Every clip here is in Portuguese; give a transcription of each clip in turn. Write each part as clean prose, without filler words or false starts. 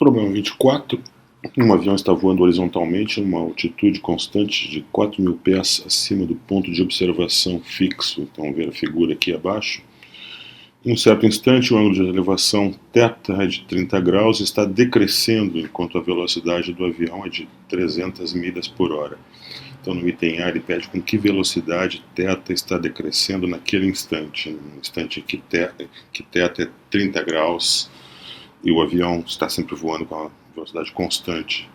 Problema 24. Um avião está voando horizontalmente em uma altitude constante de 4.000 pés acima do ponto de observação fixo. Então, ver a figura aqui abaixo. Em um certo instante, o ângulo de elevação θ é de 30 graus e está decrescendo, enquanto a velocidade do avião é de 300 milhas por hora. Então, no item A, ele pede com que velocidade θ está decrescendo naquele instante. No instante que θ é 30 graus e o avião está sempre voando com a velocidade constante,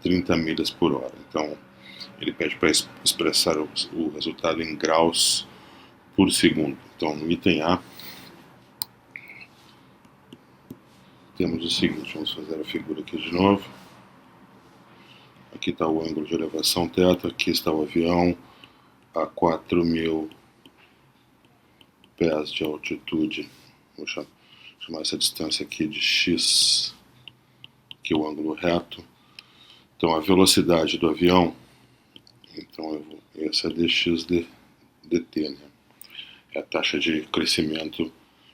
30 milhas por hora. Então, ele pede para expressar o resultado em graus por segundo. Então, no item A, temos o seguinte, vamos fazer a figura aqui de novo. Aqui está o ângulo de elevação θ, aqui está o avião a 4.000 pés de altitude. Vou chamar essa distância aqui de x, que é o ângulo reto. Então, a velocidade do avião, então essa é dx dt, né? É a taxa de crescimento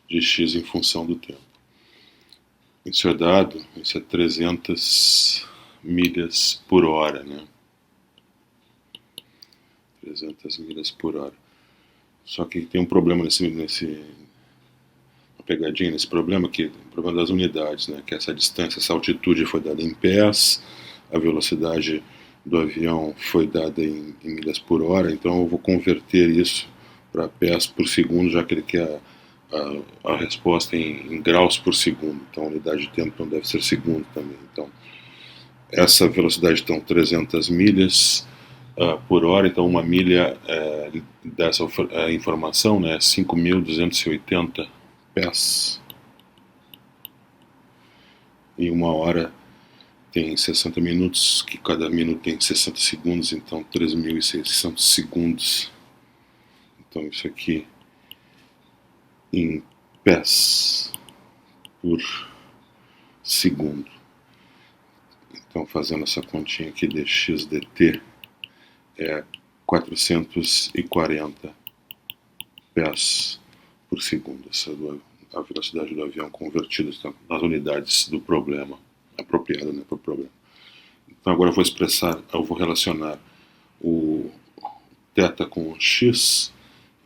de x em função do tempo. Isso é dado, isso é 300 milhas por hora, né? 300 milhas por hora. Só que tem um problema uma pegadinha nesse problema, que é o problema das unidades, né? Que essa distância, essa altitude foi dada em pés, a velocidade do avião foi dada em milhas por hora, então eu vou converter isso para pés por segundo, já que ele quer a resposta em graus por segundo. Então a unidade de tempo não deve ser segundo também. Então essa velocidade, então, 300 milhas por hora, então uma milha dessa informação, né, 5.280 pés. E uma hora tem 60 minutos, que cada minuto tem 60 segundos, então 3.600 segundos. Então isso aqui em pés por segundo. Então, fazendo essa continha aqui de x dt, é 440 pés por segundo. Essa é a velocidade do avião convertida nas unidades do problema, apropriada, né, para o problema. Então, agora eu vou relacionar o θ com o x.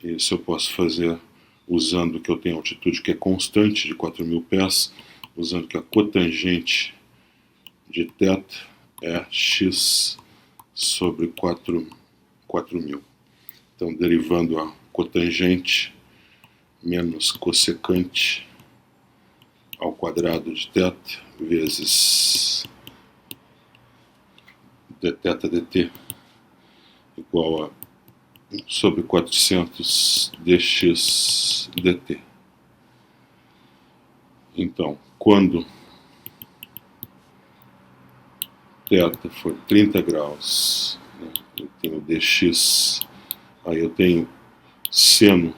Isso eu posso fazer usando que eu tenho altitude que é constante de 4.000 pés, usando que a cotangente de θ é x sobre 4.000. Então, derivando a cotangente menos cossecante ao quadrado de θ vezes dθ dt igual a 1 sobre 400 dx dt. Então, quando θ for 30 graus, né, eu tenho dx, aí eu tenho seno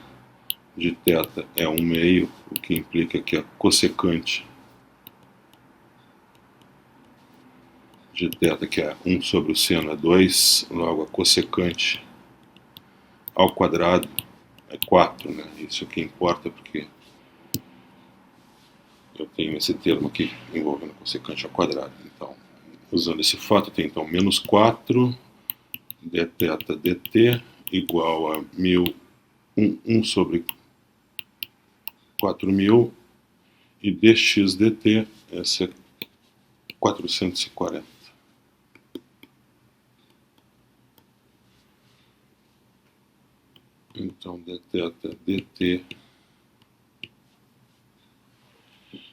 de θ é 1/2, o que implica que a cossecante de θ, que é 1 sobre o seno, é 2, logo a cossecante ao quadrado é 4, né? Isso que importa, porque eu tenho esse termo aqui envolvendo cossecante ao quadrado. Então, usando esse fato, eu tenho então menos 4 dθ dt igual a 1 sobre 4.000 e dx dt essa é 440. Então, dθ dt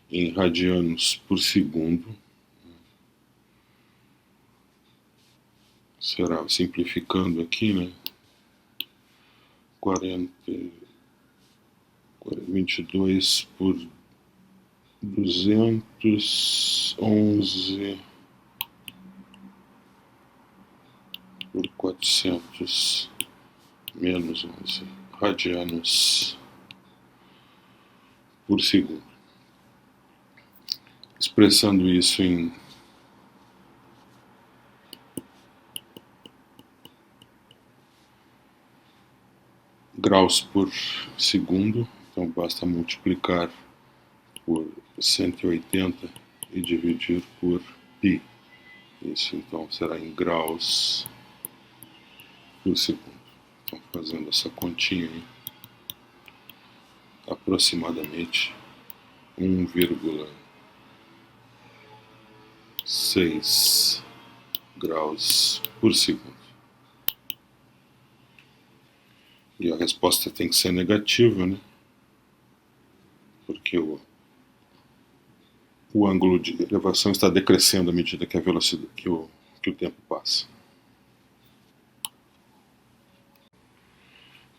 em radianos por segundo será, simplificando aqui, né, 22 por 211 por 400 menos 11 radianos por segundo. Expressando isso em graus por segundo, então basta multiplicar por 180 e dividir por π. Isso então será em graus por segundo. Então, fazendo essa continha aí, aproximadamente 1,6 graus por segundo. E a resposta tem que ser negativa, né? Porque o ângulo de elevação está decrescendo à medida que a velocidade, que o tempo passa.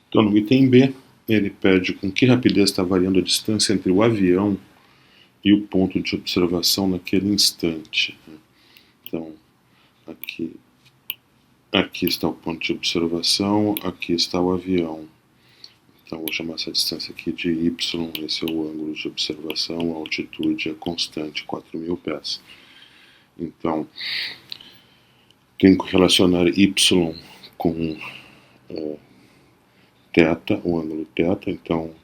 Então, no item B, ele pede com que rapidez está variando a distância entre o avião e o ponto de observação naquele instante. Então, aqui está o ponto de observação, aqui está o avião. Então, vou chamar essa distância aqui de y, esse é o ângulo de observação, a altitude é constante, 4.000 pés. Então, tenho que relacionar y com θ, o ângulo θ, então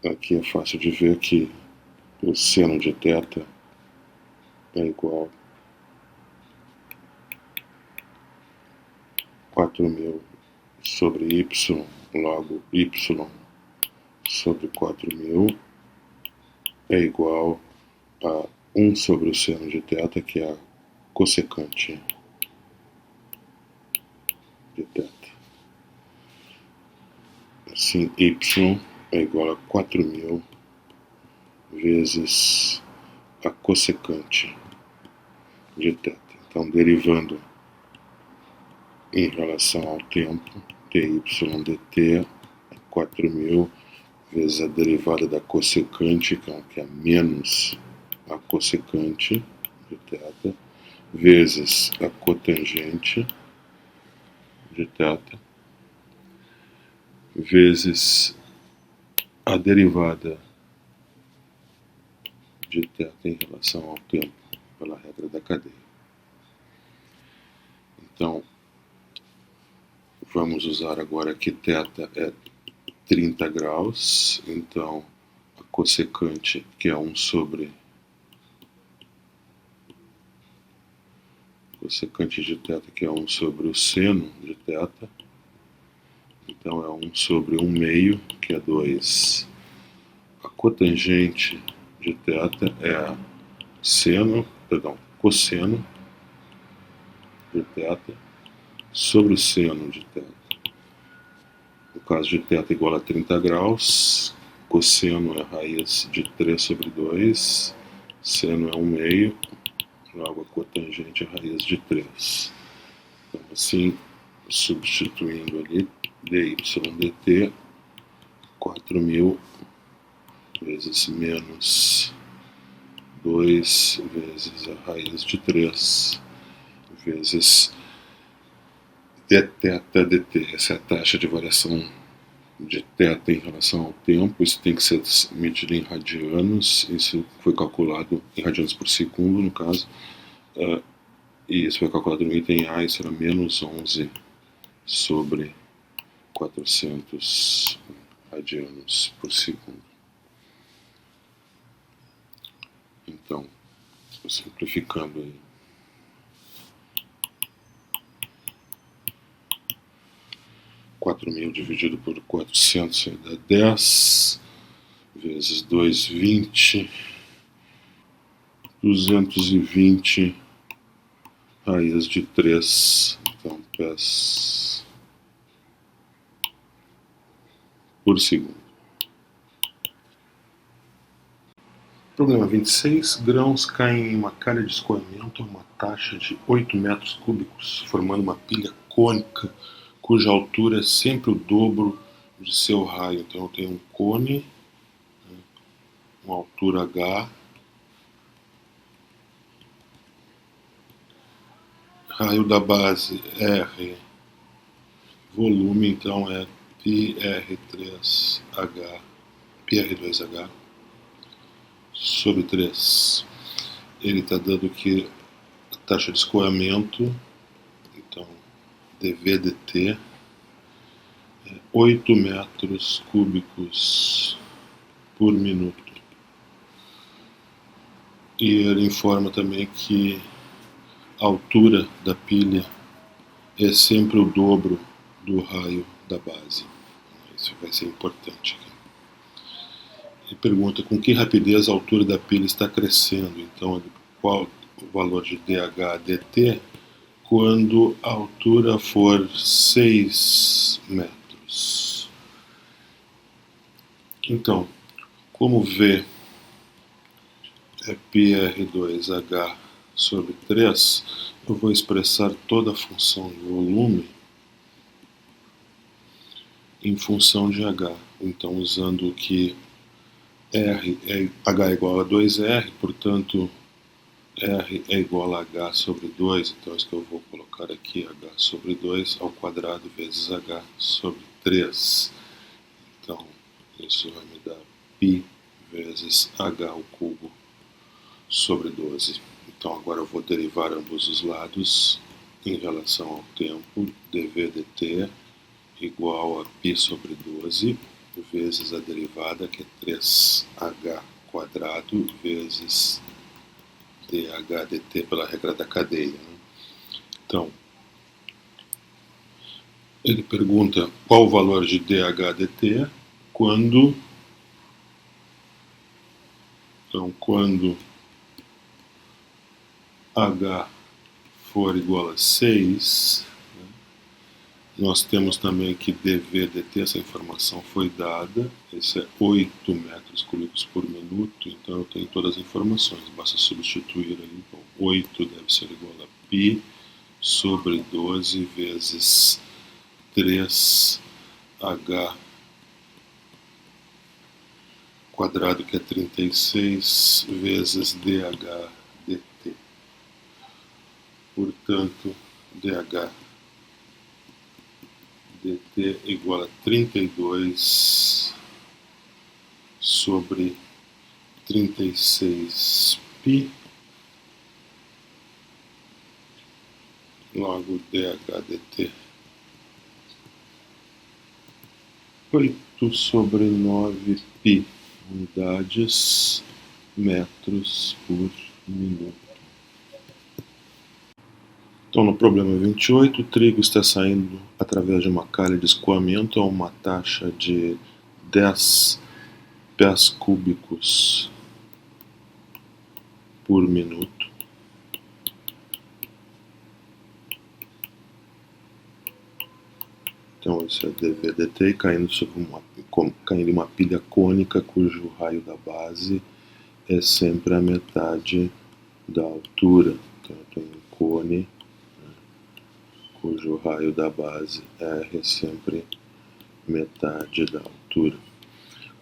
aqui é fácil de ver que o seno de θ é igual a 4.000 sobre y, logo y sobre 4.000 é igual a 1 sobre o seno de θ, que é a cossecante de θ. Assim, y é igual a 4.000 vezes a cossecante de θ. Então, derivando em relação ao tempo, dy dt é 4.000 vezes a derivada da cossecante, que é menos a cossecante de θ, vezes a cotangente de θ, vezes a derivada de θ em relação ao tempo, pela regra da cadeia. Então, vamos usar agora que θ é 30 graus, então a cossecante, que é 1 sobre cossecante de θ, que é 1 sobre o seno de θ, então é 1 sobre 1 meio, que é 2. A cotangente de θ é a cosseno de θ sobre o seno de θ. No caso de θ igual a 30 graus, cosseno é a raiz de 3 sobre 2, seno é 1 meio, logo a cotangente é a raiz de 3. Então, assim, substituindo ali, dy dt, 4.000 vezes menos 2 vezes a raiz de 3 vezes dθ dt. Essa é a taxa de variação de θ em relação ao tempo. Isso tem que ser medido em radianos. Isso foi calculado em radianos por segundo, no caso. E isso foi calculado no item A, isso era menos 11 sobre 400 radianos por segundo. Então, simplificando aí, (4.000) dividido por 400 dá 10, vezes 2, 20, 220 raiz de 3, então pés por segundo. Problema 26. Grãos caem em uma calha de escoamento a uma taxa de 8 metros cúbicos, formando uma pilha cônica, cuja altura é sempre o dobro de seu raio. Então eu tenho um cone, uma altura H, raio da base R, volume então é PR3H, PR2H sobre 3. Ele está dando que a taxa de escoamento, então dV/dt, é 8 metros cúbicos por minuto. E ele informa também que a altura da pilha é sempre o dobro do raio da base. Isso vai ser importante aqui. Ele pergunta com que rapidez a altura da pilha está crescendo. Então, qual o valor de dH/dt quando a altura for 6 metros. Então, como V é πr2h sobre 3, eu vou expressar toda a função de volume em função de h. Então, usando que h é igual a 2r, portanto, r é igual a h sobre 2, então isso que eu vou colocar aqui, h sobre 2 ao quadrado vezes h sobre 3. Então, isso vai me dar π vezes h ao cubo sobre 12. Então, agora eu vou derivar ambos os lados em relação ao tempo. dv dt igual a π sobre 12 vezes a derivada, que é 3h quadrado vezes dH dt pela regra da cadeia. Então, ele pergunta qual o valor de dH dt quando h for igual a 6, nós temos também que dV dt, essa informação foi dada, esse é 8 metros cúbicos por minuto, então eu tenho todas as informações, basta substituir aí, então 8 deve ser igual a π sobre 12 vezes 3h quadrado, que é 36, vezes dH dt. Portanto, dH dt igual a 32 sobre 36π, logo dH dt 8 sobre 9π unidades metros por minuto. Então, no problema 28, o trigo está saindo através de uma calha de escoamento a uma taxa de 10 pés cúbicos por minuto. Então, isso é dV dt caindo em uma pilha cônica cujo raio da base é sempre a metade da altura. Então, eu tenho um cone cujo raio da base R é sempre metade da altura.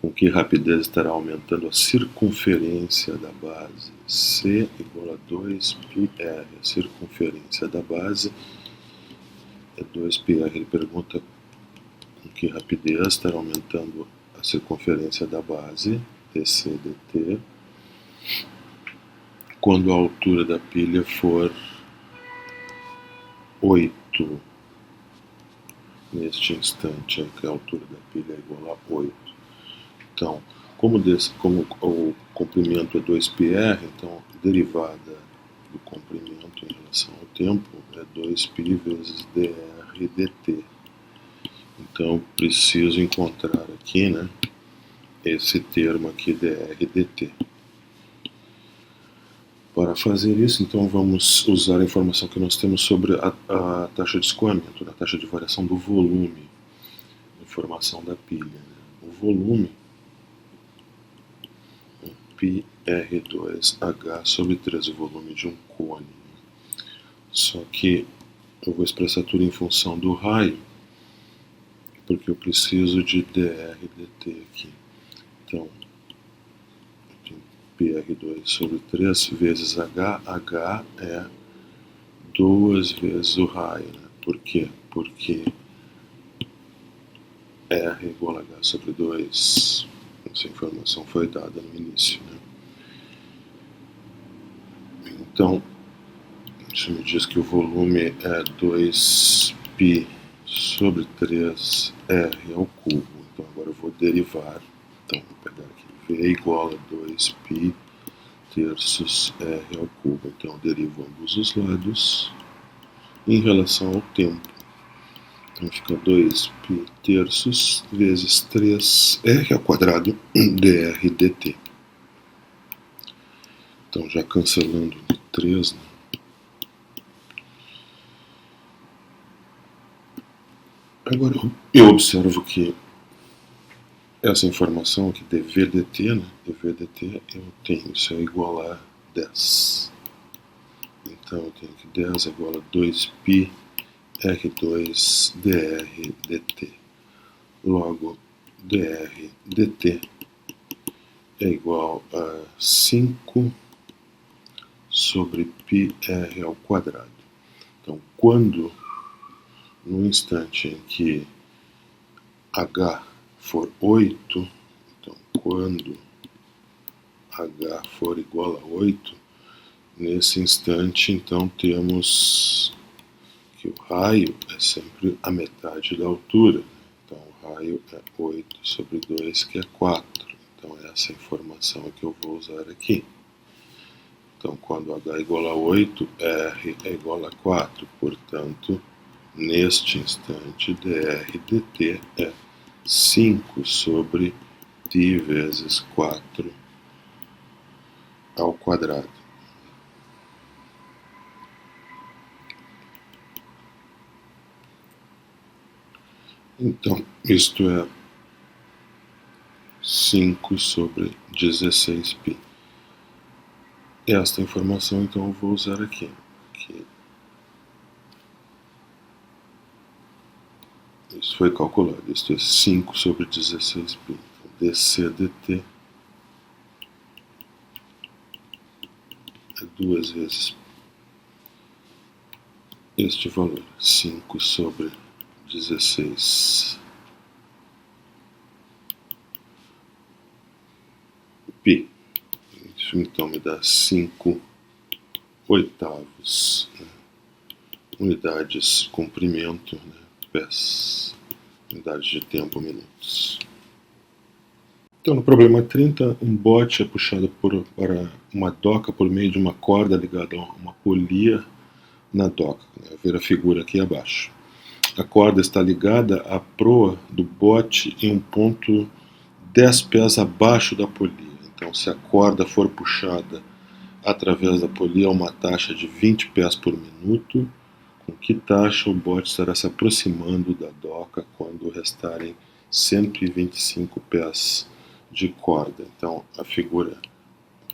Com que rapidez estará aumentando a circunferência da base? C igual a 2πr. A circunferência da base é 2πr. Ele pergunta com que rapidez estará aumentando a circunferência da base, dc dt, quando a altura da pilha for 8. Neste instante, que a altura da pilha é igual a 8. Então, como o comprimento é 2πr, então a derivada do comprimento em relação ao tempo é 2π vezes dr dt. Então, preciso encontrar aqui, né, esse termo aqui, dr dt. Para fazer isso, então, vamos usar a informação que nós temos sobre a taxa de escoamento, a taxa de variação do volume, informação da pilha. Né? O volume é πr2h sobre 3, o volume de um cone. Só que eu vou expressar tudo em função do raio, porque eu preciso de dr dt aqui. Então, πr2 sobre 3 vezes h, h é 2 vezes o raio. Né? Por quê? Porque R é igual a h sobre 2. Essa informação foi dada no início. Né? Então, isso me diz que o volume é 2π sobre 3r ao cubo. Então, agora eu vou derivar. Então, vou pegar aqui V igual a 2π terços r ao cubo. Então eu derivo ambos os lados em relação ao tempo. Então fica 2π terços vezes 3r ao quadrado dr dt. Então já cancelando 3, né? Agora eu observo que essa informação aqui, dv dt, né? dv dt eu tenho, isso é igual a 10. Então eu tenho que 10 é igual a 2π r2 dr dt. Logo, dr dt é igual a 5 sobre πr ao quadrado. Então, quando, no instante em que h for 8, então, quando h for igual a 8, nesse instante, então, temos que o raio é sempre a metade da altura. Então, o raio é 8 sobre 2, que é 4. Então, essa informação que eu vou usar aqui. Então, quando h é igual a 8, r é igual a 4. Portanto, neste instante, dr dt é 5 sobre π vezes 4 ao quadrado. Então, isto é 5 sobre 16π. Esta informação, então, eu vou usar aqui. Isso foi calculado. Isto é 5 sobre 16π. Então, dc dt é 2 vezes este valor. 5 sobre 16π. Isso então me dá 5 oitavos, né? Unidades comprimento, né? Pés, unidades de tempo, minutos. Então, no problema 30, um bote é puxado para uma doca por meio de uma corda ligada a uma polia na doca. Né? Ver a figura aqui abaixo. A corda está ligada à proa do bote em um ponto 10 pés abaixo da polia. Então, se a corda for puxada através da polia a uma taxa de 20 pés por minuto, com que taxa o bote estará se aproximando da doca quando restarem 125 pés de corda? Então, a figura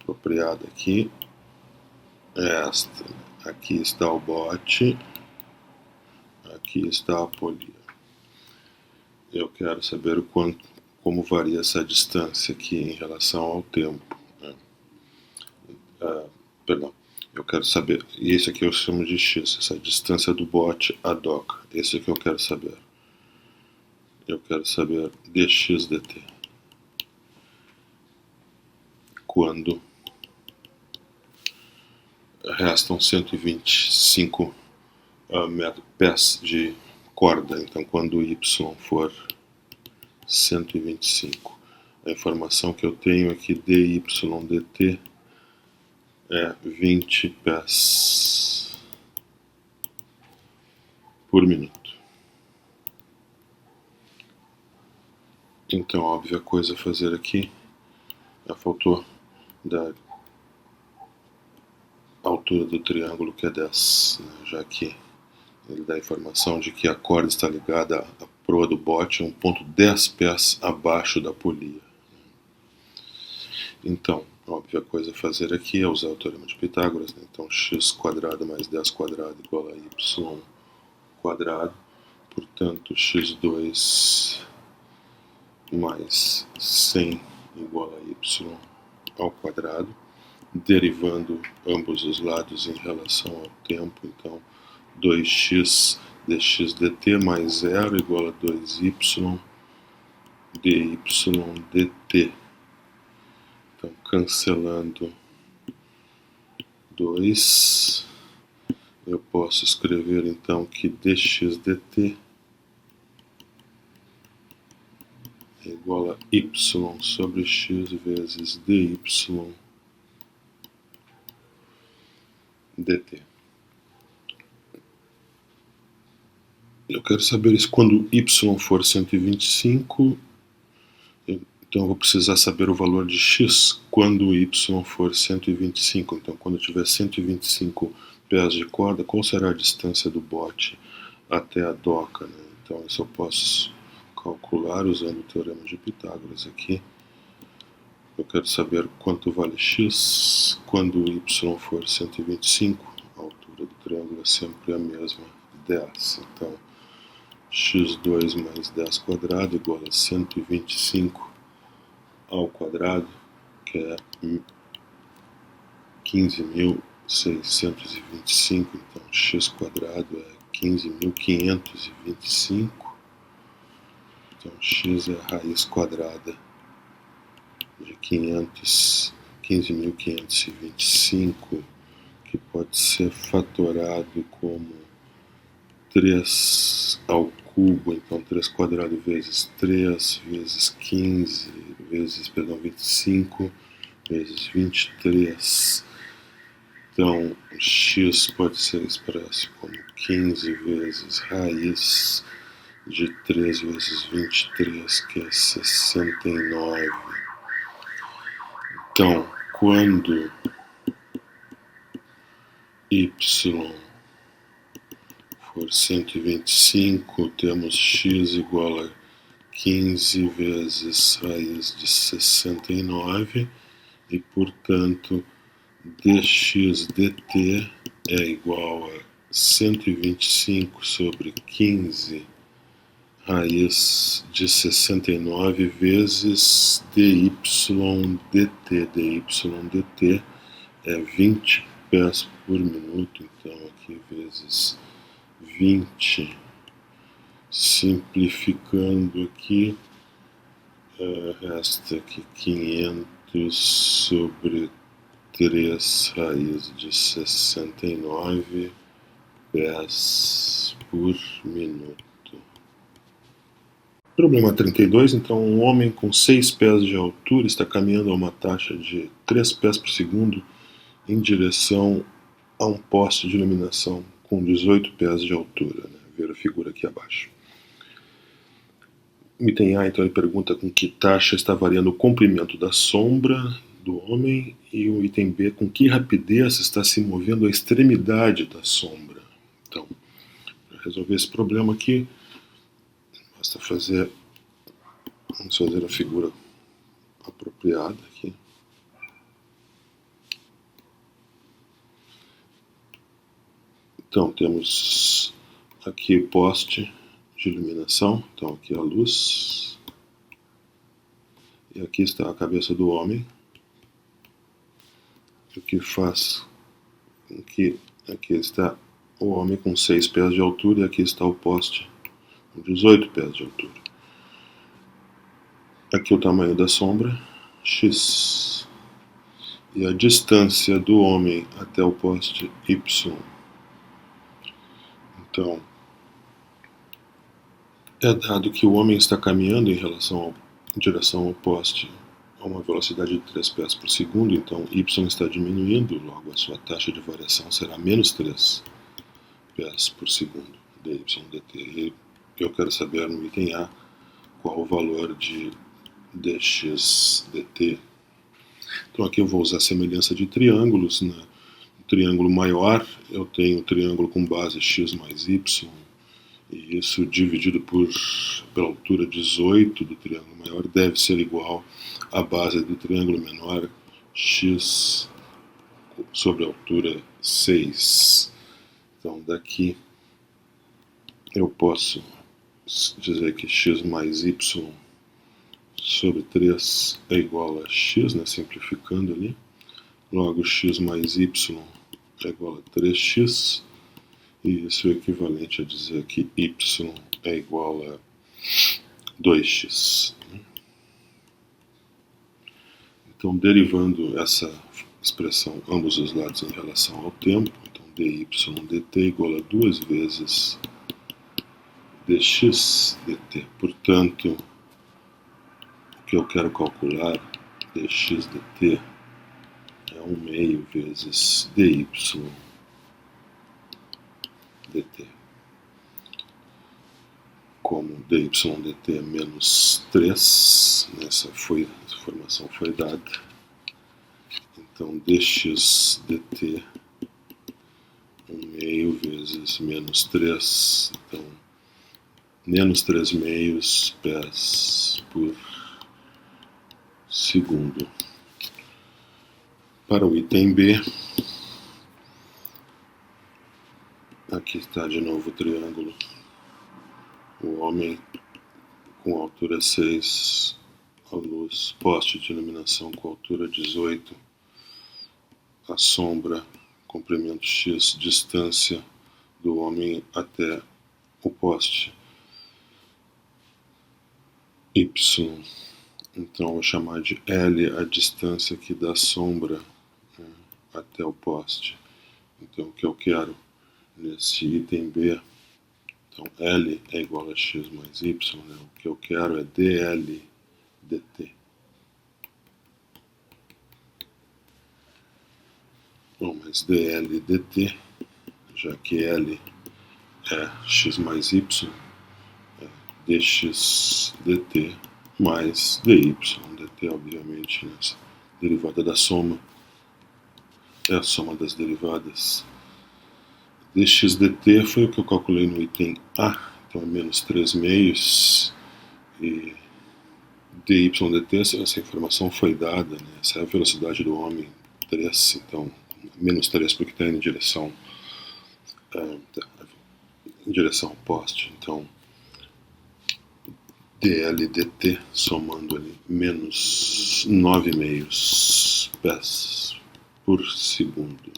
apropriada aqui é esta. Aqui está o bote, aqui está a polia. Eu quero saber como varia essa distância aqui em relação ao tempo. Né? Perdão, eu quero saber, e esse aqui eu chamo de x, essa distância do bote à doca. Esse aqui eu quero saber. Eu quero saber dx dt. Quando restam 125 pés de corda. Então, quando y for 125, a informação que eu tenho aqui dy dt é 20 pés por minuto. Então, a óbvia coisa a fazer aqui é faltou da altura do triângulo, que é 10, né? Já que ele dá a informação de que a corda está ligada à proa do bote a um ponto 10 pés abaixo da polia. Então, a óbvia coisa a fazer aqui é usar o teorema de Pitágoras, né? Então, x² mais 10² igual a y². Portanto, x2 mais 100 igual a y². Derivando ambos os lados em relação ao tempo, então 2x dx dt mais 0 igual a 2y dy dt. Então, cancelando 2, eu posso escrever então que dx dt é igual a y sobre x vezes dy dt. Eu quero saber isso quando y for 125, então eu vou precisar saber o valor de x quando y for 125. Então, quando eu tiver 125 pés de corda, qual será a distância do bote até a doca, né? Então, isso eu posso calcular usando o teorema de Pitágoras aqui. Eu quero saber quanto vale x quando y for 125. A altura do triângulo é sempre a mesma, 10. Então, x2 mais 10 quadrado igual a 125 ao quadrado, que é 15.625. Então, x quadrado é 15.525. Então, x é a raiz quadrada de 15.525, que pode ser fatorado como 3 ao cubo. Então, 3 quadrado vezes 3 vezes 15 vezes, 25 vezes 23. Então, x pode ser expresso como 15 vezes raiz de 3 vezes 23, que é 69. Então, quando y for 125, temos x igual a 15 vezes raiz de 69 e, portanto, dx dt é igual a 125 sobre 15 raiz de 69 vezes dy dt. Dy dt é 20 pés por minuto, então aqui vezes 20, simplificando aqui, resta aqui 500 sobre 3 raiz de 69 pés por minuto. Problema 32, então um homem com 6 pés de altura está caminhando a uma taxa de 3 pés por segundo em direção a um poste de iluminação com 18 pés de altura, né? Ver a figura aqui abaixo. O item A, então, ele pergunta com que taxa está variando o comprimento da sombra do homem, e o item B, com que rapidez está se movendo a extremidade da sombra. Então, para resolver esse problema aqui, basta vamos fazer a figura apropriada aqui. Então, temos aqui o poste de iluminação, então aqui a luz, e aqui está a cabeça do homem, o que faz com que aqui está o homem com 6 pés de altura e aqui está o poste com 18 pés de altura. Aqui o tamanho da sombra, x, e a distância do homem até o poste, y. Então, é dado que o homem está caminhando em direção ao poste a uma velocidade de 3 pés por segundo, então y está diminuindo, logo a sua taxa de variação será menos 3 pés por segundo, dy dt. E eu quero saber no item A qual o valor de dx dt. Então aqui eu vou usar a semelhança de triângulos, né? No triângulo maior eu tenho o triângulo com base x mais y, e isso dividido pela altura 18 do triângulo maior deve ser igual à base do triângulo menor, x sobre a altura 6. Então daqui eu posso dizer que x mais y sobre 3 é igual a x, né, simplificando ali. Logo, x mais y é igual a 3x, e isso é equivalente a dizer que y é igual a 2x. Então, derivando essa expressão ambos os lados em relação ao tempo, então dy dt é igual a 2 vezes dx dt. Portanto, o que eu quero calcular, dx dt, é 1/2 vezes dy dt. Como dy/dt é menos 3, essa informação foi dada, então dx dt 1/2 vezes menos 3, então menos 3 meios pés por segundo. Para o item B, aqui está de novo o triângulo. O homem com altura 6, a luz, poste de iluminação com altura 18, a sombra, comprimento x, distância do homem até o poste y. Então vou chamar de L a distância aqui da sombra, né, até o poste. Então o que eu quero nesse item B, então L é igual a x mais y, né? O que eu quero é dl dt. Bom, mas dl dt, já que L é x mais y, é dx dt mais dy dt, obviamente, nessa derivada da soma, é a soma das derivadas. Dx dt foi o que eu calculei no item A, então é menos 3 meios, e dy dt, essa informação foi dada, né? Essa é a velocidade do homem, 3, então menos 3 porque está indo em direção ao poste, então dl dt, somando ali, menos 9 meios pés por segundo.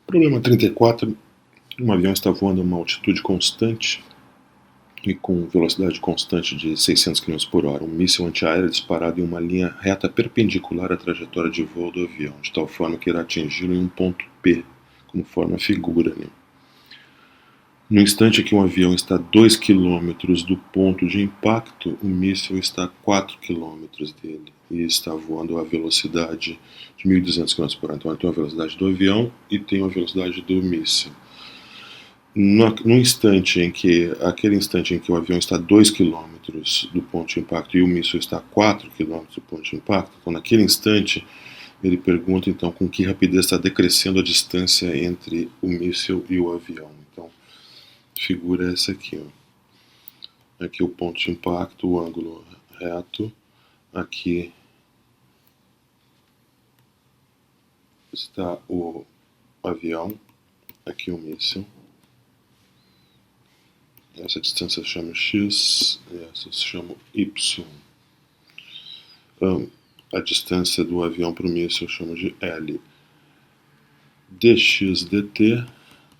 Problema 34. Um avião está voando a uma altitude constante e com velocidade constante de 600 km por hora. Um míssil antiaéreo é disparado em uma linha reta perpendicular à trajetória de voo do avião, de tal forma que irá atingi-lo em um ponto P, como forma a figura, né? No instante em que um avião está a 2 km do ponto de impacto, o míssil está a 4 km dele e está voando a velocidade de 1.200 km por hora. Então, tem a velocidade do avião e tem a velocidade do míssil. Aquele instante em que o avião está a 2 km do ponto de impacto e o míssil está a 4 km do ponto de impacto, então naquele instante ele pergunta então com que rapidez está decrescendo a distância entre o míssil e o avião. Então, figura essa aqui, ó. Aqui o ponto de impacto, o ângulo reto, aqui está o avião, aqui o míssil. Essa distância se chama x e essa se chama y. A distância do avião para o míssil eu chamo de L. Dx dt,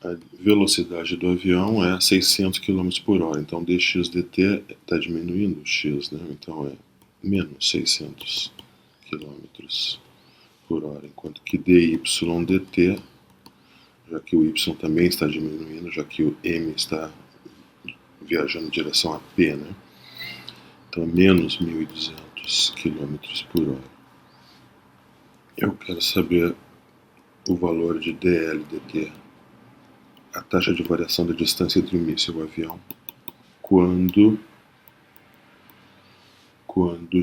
a velocidade do avião é 600 km por hora. Então dx dt está diminuindo o x, né? Então é menos 600 km por hora. Enquanto que dy dt, já que o y também está diminuindo, já que o m está viajando em direção a P, né? Então é menos 1.200 km por hora. Eu quero saber o valor de dl dt, a taxa de variação da distância entre o míssil e o avião, quando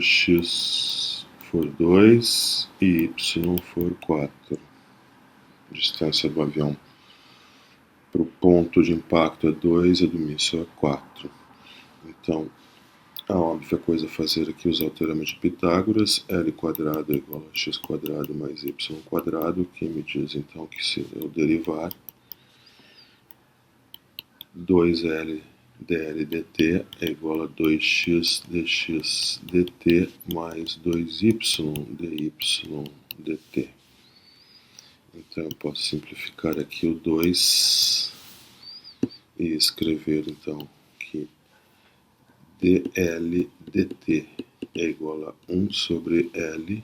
x for 2 e y for 4. A distância do avião para o ponto de impacto é 2 e a do míssil é 4. Então, a óbvia coisa a fazer aqui é usar o teorema de Pitágoras. L quadrado é igual a x quadrado mais y quadrado, que me diz então que se eu derivar 2L dl dt é igual a 2x dx dt mais 2y dy dt. Então eu posso simplificar aqui o 2 e escrever então que dl dt é igual a 1 sobre L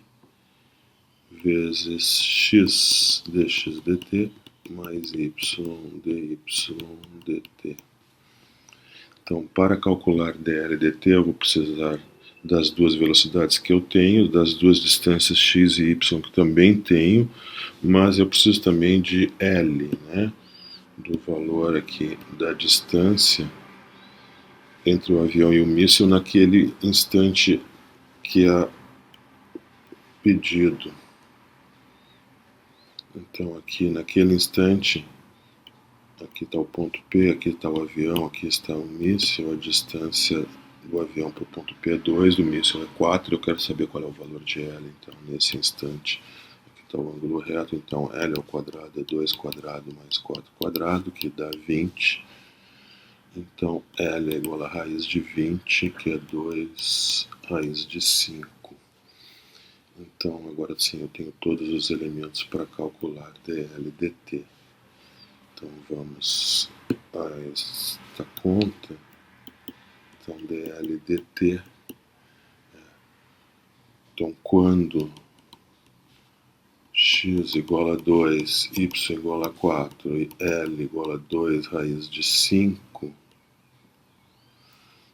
vezes x dx dt mais y dy dt. Então, para calcular dl dt, eu vou precisar das duas velocidades que eu tenho, das duas distâncias x e y que também tenho, mas eu preciso também de L, né? Do valor aqui da distância entre o avião e o míssil naquele instante que é pedido. Então aqui naquele instante, aqui está o ponto P, aqui está o avião, aqui está o míssil, a distância do avião para o ponto P é 2, do míssil é 4, eu quero saber qual é o valor de L, então nesse instante. Aqui está o ângulo reto, então L ao quadrado é 2 quadrado mais 4 quadrado, que dá 20. Então L é igual a raiz de 20, que é 2 raiz de 5. Então agora sim eu tenho todos os elementos para calcular dl dt. Então vamos a esta conta. Então dl dt. Então quando x igual a 2, y igual a 4 e L igual a 2 raiz de 5,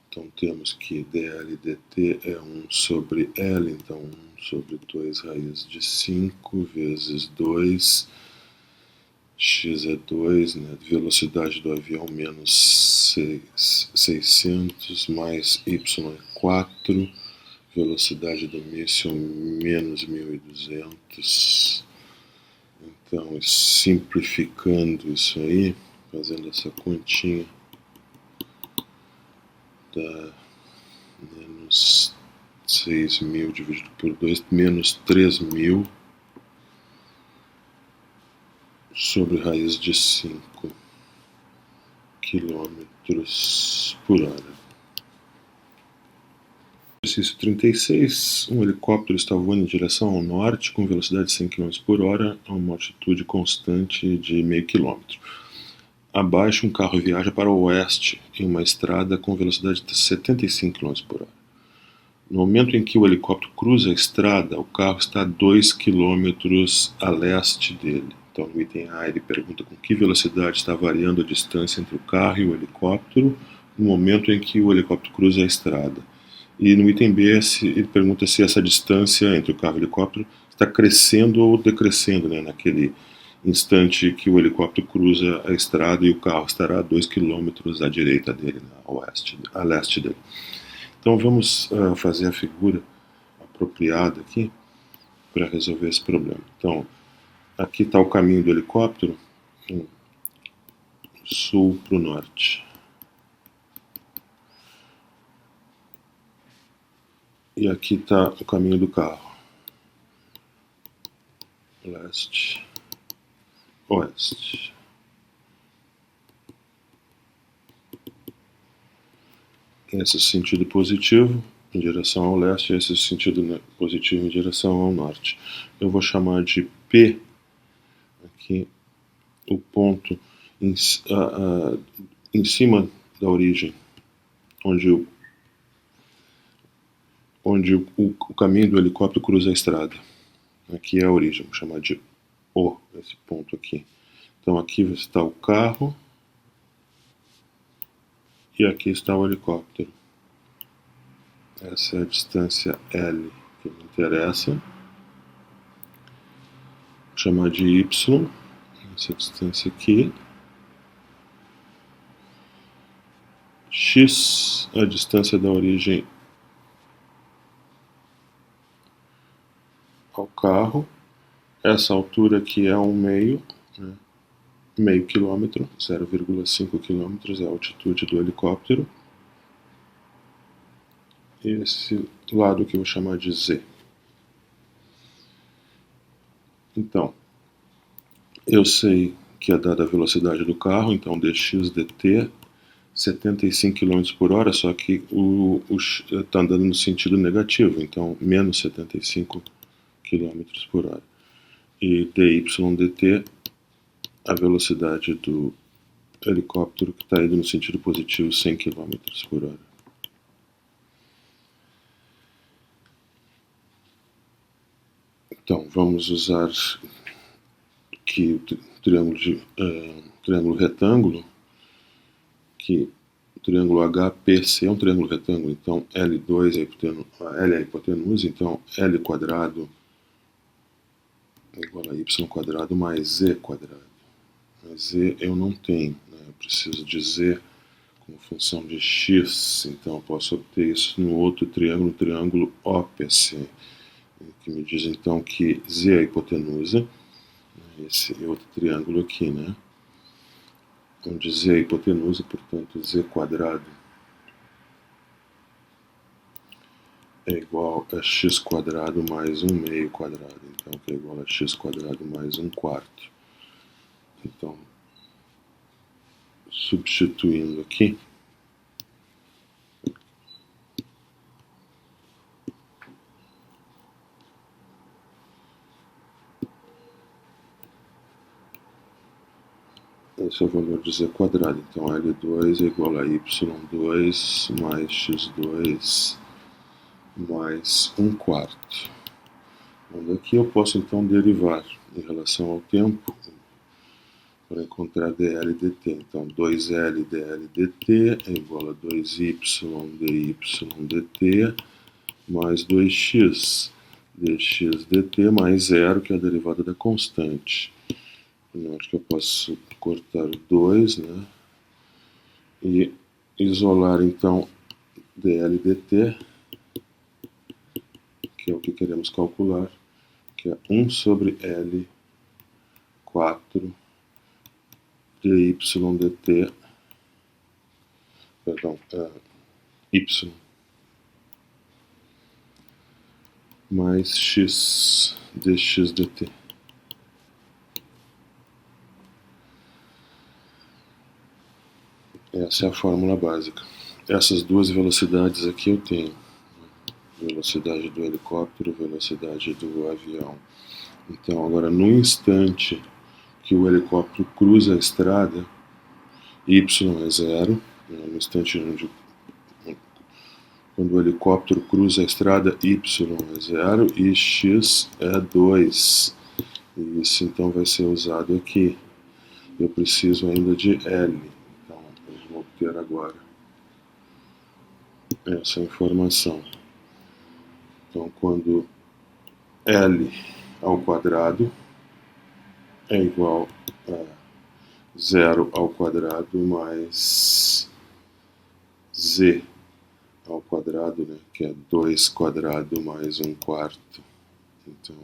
então temos que dl dt é 1 sobre L, então 1 sobre 2 raiz de 5 vezes 2, x é 2, né? Velocidade do avião menos 600, mais y é 4, velocidade do míssil menos 1200. Então, simplificando isso aí, fazendo essa continha, dá menos 6.000 dividido por 2, menos 3.000 sobre raiz de 5 quilômetros por hora. Exercício 36. Um helicóptero está voando em direção ao norte com velocidade de 100 km por hora a uma altitude constante de meio quilômetro. Abaixo, um carro viaja para o oeste em uma estrada com velocidade de 75 km por hora. No momento em que o helicóptero cruza a estrada, o carro está a 2 km a leste dele. Então, no item A, ele pergunta com que velocidade está variando a distância entre o carro e o helicóptero no momento em que o helicóptero cruza a estrada. E no item B, ele pergunta se essa distância entre o carro e o helicóptero está crescendo ou decrescendo, né, naquele instante que o helicóptero cruza a estrada e o carro estará a 2 km à direita dele, a leste dele. Então vamos fazer a figura apropriada aqui para resolver esse problema. Então, aqui está o caminho do helicóptero, do sul para o norte. E aqui está o caminho do carro, leste, oeste. Esse sentido positivo em direção ao leste, esse sentido positivo em direção ao norte. Eu vou chamar de P aqui o ponto em cima da origem, onde o caminho do helicóptero cruza a estrada. Aqui é a origem, vou chamar de O, esse ponto aqui. Então aqui está o carro e aqui está o helicóptero. Essa é a distância L que me interessa. Vou chamar de Y, essa distância aqui. X, a distância da origem ao carro. Essa altura aqui é 1/2, né? Meio quilômetro, 0,5 km é a altitude do helicóptero. E esse lado que eu vou chamar de Z. Então, eu sei que é dada a velocidade do carro, então dx dt 75 km por hora, só que está andando no sentido negativo, então menos 75 km por hora. E dy dt, a velocidade do helicóptero que está indo no sentido positivo, 100 km por hora. Então, vamos usar aqui o triângulo retângulo, que triângulo HPC é um triângulo retângulo, então L2 L é a hipotenusa, então L quadrado é igual a Y quadrado mais Z quadrado. Mas Z eu não tenho, né? Eu preciso de Z como função de X, então eu posso obter isso no outro triângulo, no triângulo OPC, que me diz então que Z é a hipotenusa, esse outro triângulo aqui, né? Onde Z é a hipotenusa, portanto Z quadrado é igual a x quadrado mais 1 meio quadrado, então que é igual a x quadrado mais 1 quarto. Então, substituindo aqui, esse é o valor de z quadrado, então L2 é igual a y2 mais x2 mais 1 quarto. Onde aqui eu posso então derivar em relação ao tempo para encontrar dl dt. Então 2l dl dt é igual a 2y dy dt mais 2x dx dt mais 0, que é a derivada da constante. Eu acho que eu posso cortar o 2, né? E isolar então dl dt, que é o que queremos calcular, que é 1 sobre L 4 dy dt, perdão, y, mais x dx dt. Essa é a fórmula básica. Essas duas velocidades aqui eu tenho. Velocidade do helicóptero, velocidade do avião. Então agora no instante que o helicóptero cruza a estrada, y é 0, no instante onde quando o helicóptero cruza a estrada, y é 0 e x é 2. E isso então vai ser usado aqui. Eu preciso ainda de L. Então eu vou obter agora essa informação. Então quando L ao quadrado é igual a 0 ao quadrado mais Z ao quadrado, né, que é 2 quadrado mais 1 quarto. Então,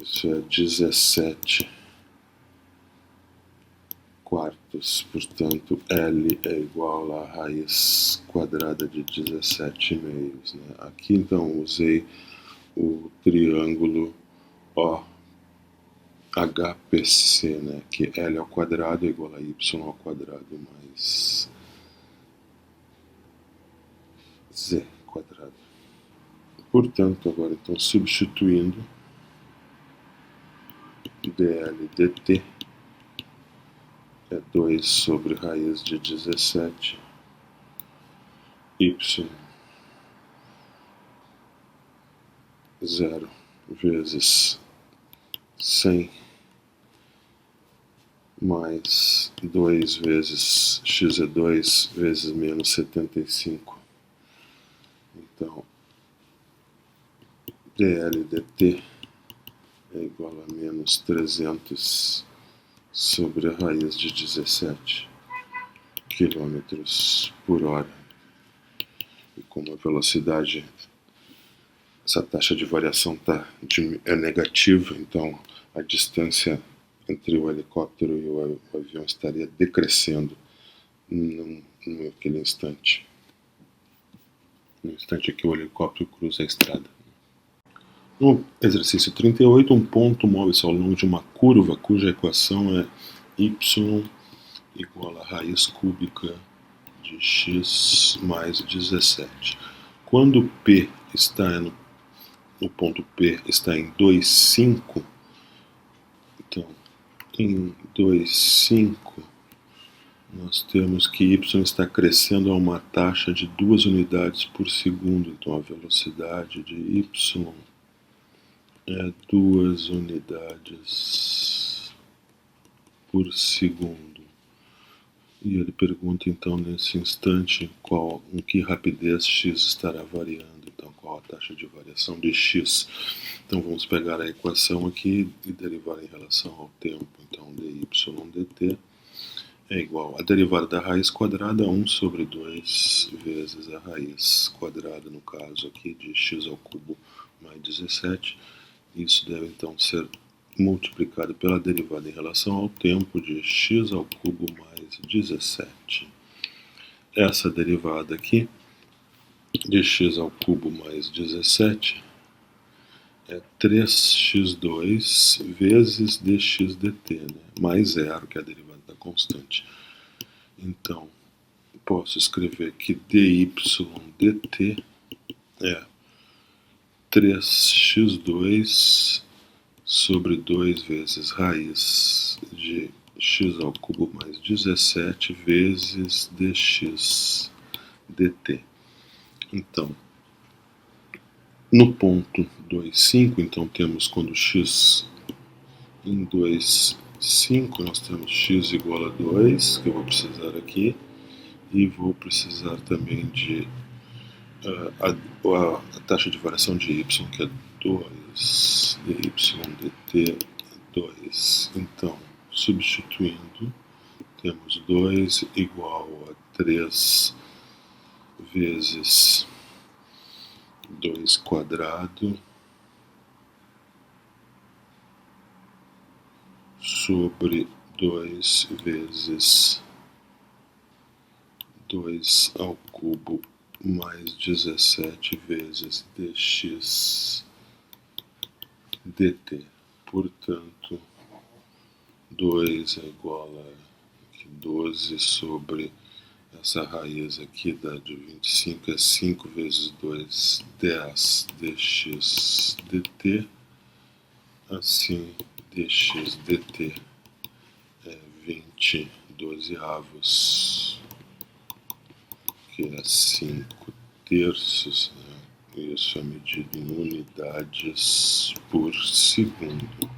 isso é 17 quartos. Portanto, L é igual a raiz quadrada de 17 meios. Né? Aqui, então, usei o triângulo OHPC, né, que L ao quadrado é igual a Y ao quadrado mais Z quadrado. Portanto, agora então substituindo dl dt é 2 sobre raiz de 17 y 0 vezes 100 mais 2 vezes x é 2 vezes menos 75. Então, dl dt é igual a menos 300 sobre a raiz de 17 km por hora. E como a velocidade, essa taxa de variação é negativa, então a distância entre o helicóptero e o avião estaria decrescendo naquele instante. No instante que o helicóptero cruza a estrada. No exercício 38, um ponto move-se ao longo de uma curva cuja equação é y igual a raiz cúbica de x mais 17. Quando P está no ponto P está em 2,5, então em 2,5 nós temos que y está crescendo a uma taxa de 2 unidades por segundo, então a velocidade de y é 2 unidades por segundo. E ele pergunta então nesse instante com que rapidez x estará variando, então qual a taxa de variação de x. Então vamos pegar a equação aqui e derivar em relação ao tempo. Então dy dt é igual a derivada da raiz quadrada 1 sobre 2 vezes a raiz quadrada, no caso aqui de x ao cubo mais 17. Isso deve então ser multiplicado pela derivada em relação ao tempo de x ao cubo mais 17. Essa derivada aqui de x ao cubo mais 17 é 3x2 vezes dx dt, né? Mais zero, que é a derivada da constante. Então, posso escrever que dy dt é 3x2 sobre 2 vezes raiz de x ao cubo mais 17 vezes dx dt. Então, no ponto 2,5, então temos quando x em 2,5, nós temos x igual a 2, que eu vou precisar aqui, e vou precisar também de a taxa de variação de y, que é 2, dy dt 2. Então, substituindo, temos 2 igual a 3 vezes 2 quadrado sobre 2 vezes 2 ao cubo mais 17 vezes dx dt. Portanto, 2 é igual a 12 sobre essa raiz aqui dá de 25, é 5 vezes 2, 10 dx dt. Assim, dx dt é 20 dozeavos, que é 5 terços, né? Isso é medido em unidades por segundo.